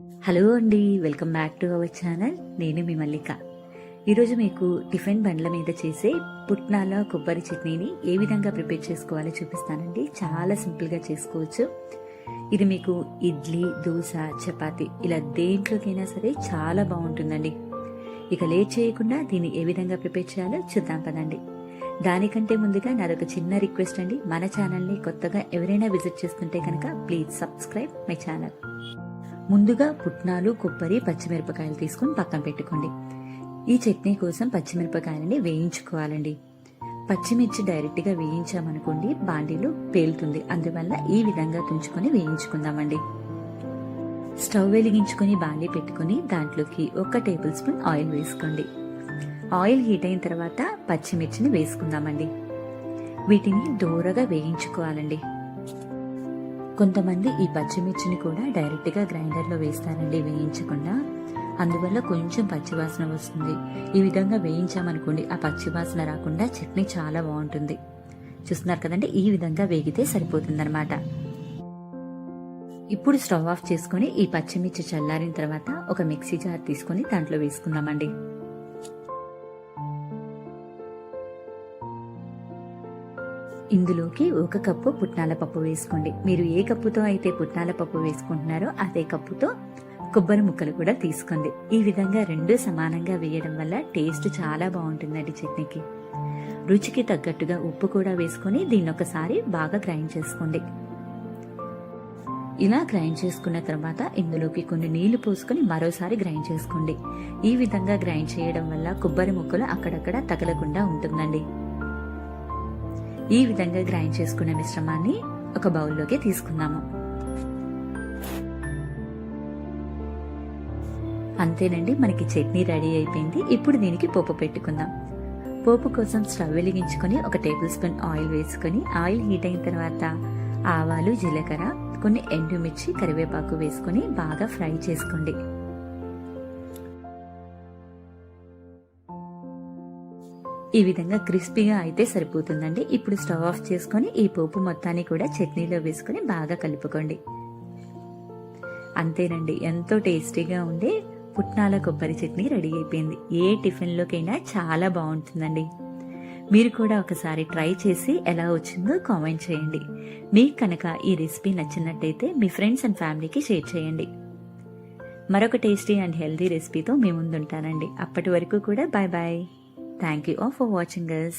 Hello అండి, welcome back to our channel. నేను మీ మల్లిక. ఈరోజు మీకు టిఫిన్ బండ్ల మీద చేసే పుట్నాల కొబ్బరి చట్నీని ఏ విధంగా ప్రిపేర్ చేసుకోవాలో చూపిస్తానండి. చాలా సింపుల్గా చేసుకోవచ్చు. ఇది మీకు ఇడ్లీ, దోశ, చపాతి ఇలా దేంట్లోకైనా సరే చాలా బాగుంటుందండి. ఇక లేట్ చేయకుండా దీన్ని ఏ విధంగా ప్రిపేర్ చేయాలో చూద్దాం పదండి. దానికంటే ముందుగా నాదొక చిన్న రిక్వెస్ట్ అండి. మన ఛానల్ని కొత్తగా ఎవరైనా విజిట్ చేస్తుంటే కనుక ప్లీజ్ సబ్స్క్రైబ్ మై ఛానల్. ముందుగా పుట్నాలు, కొబ్బరి, పచ్చిమిరపకాయలు తీసుకుని పక్కన పెట్టుకోండి. ఈ చట్నీ కోసం పచ్చిమిరపకాయలని వేయించుకోవాలండి. పచ్చిమిర్చి డైరెక్ట్గా వేయించామనుకోండి బాండీలో పేలుతుంది. అందువల్ల ఈ విధంగా తుంచుకొని వేయించుకుందామండి. స్టవ్ వెలిగించుకొని బాండీ పెట్టుకుని దాంట్లోకి 1 టేబుల్ స్పూన్ ఆయిల్ వేసుకోండి. ఆయిల్ హీట్ అయిన తర్వాత పచ్చిమిర్చిని వేసుకుందామండి. వీటిని దూరగా వేయించుకోవాలండి. కొంతమంది ఈ పచ్చిమిర్చిని కూడా డైరెక్ట్గా గ్రైండర్లో వేస్తారండి వేయించకుండా. అందువల్ల కొంచెం పచ్చివాసన వస్తుంది. ఈ విధంగా వేయించామనుకోండి ఆ పచ్చివాసన రాకుండా చట్నీ చాలా బాగుంటుంది. చూస్తున్నారు కదండి, ఈ విధంగా వేగితే సరిపోతుందన్నమాట. ఇప్పుడు స్టవ్ ఆఫ్ చేసుకుని ఈ పచ్చిమిర్చి చల్లారిన తర్వాత ఒక మిక్సీ జార్ తీసుకుని దాంట్లో వేసుకుందామండి. ఇందులోకి 1 కప్పు పుట్నాల పప్పు వేసుకోండి. మీరు ఏ కప్పుతో అయితే పుట్నాల పప్పు వేసుకుంటున్నారో అదే కప్పుతో కొబ్బరి ముక్కలు కూడా తీసుకోండి. ఈ విధంగా 2 సమానంగా వేయడం వల్ల టేస్ట్ చాలా బాగుంటుందండి చట్నీకి. రుచికి తగ్గట్టుగా ఉప్పు కూడా వేసుకుని దీన్ని ఒకసారి బాగా గ్రైండ్ చేసుకోండి. ఇలా గ్రైండ్ చేసుకున్న తర్వాత ఇందులోకి కొన్ని నీళ్లు పోసుకుని మరోసారి గ్రైండ్ చేసుకోండి. ఈ విధంగా గ్రైండ్ చేయడం వల్ల కొబ్బరి ముక్కలు అక్కడక్కడ తగలకుండా ఉంటుందండి. ఈ విధంగా గ్రైండ్ చేసుకున్న మిశ్రమాన్ని ఒక బౌల్లోకి తీసుకుందాము. అంతేనండి, మనకి చట్నీ రెడీ అయిపోయింది. ఇప్పుడు దీనికి పోపు పెట్టుకుందాం. పోపు కోసం స్టవ్ వెలిగించుకొని 1 టేబుల్ స్పూన్ ఆయిల్ వేసుకొని ఆయిల్ హీట్ అయిన తర్వాత ఆవాలు, జీలకర్ర, కొన్ని ఎండుమిర్చి, కరివేపాకు వేసుకొని బాగా ఫ్రై చేసుకోండి. ఈ విధంగా క్రిస్పీగా అయితే సరిపోతుందండి. ఇప్పుడు స్టవ్ ఆఫ్ చేసుకొని ఈ పోపు మొత్తాన్ని కూడా చట్నీలో వేసుకొని బాగా కలుపుకోండి. అంతేనండి, ఎంతో టేస్టీగా ఉండే పుట్నాల కొబ్బరి చట్నీ రెడీ అయిపోయింది. ఏ టిఫిన్లోకైనా చాలా బాగుంటుందండి. మీరు కూడా ఒకసారి ట్రై చేసి ఎలా వచ్చిందో కామెంట్ చేయండి. మీకు కనుక ఈ రెసిపీ నచ్చినట్టయితే మీ ఫ్రెండ్స్ అండ్ ఫ్యామిలీకి షేర్ చేయండి. మరొక టేస్టీ అండ్ హెల్దీ రెసిపీతో మీ ముందుంటానండి. అప్పటి వరకు కూడా bye bye. Thank you all for watching us.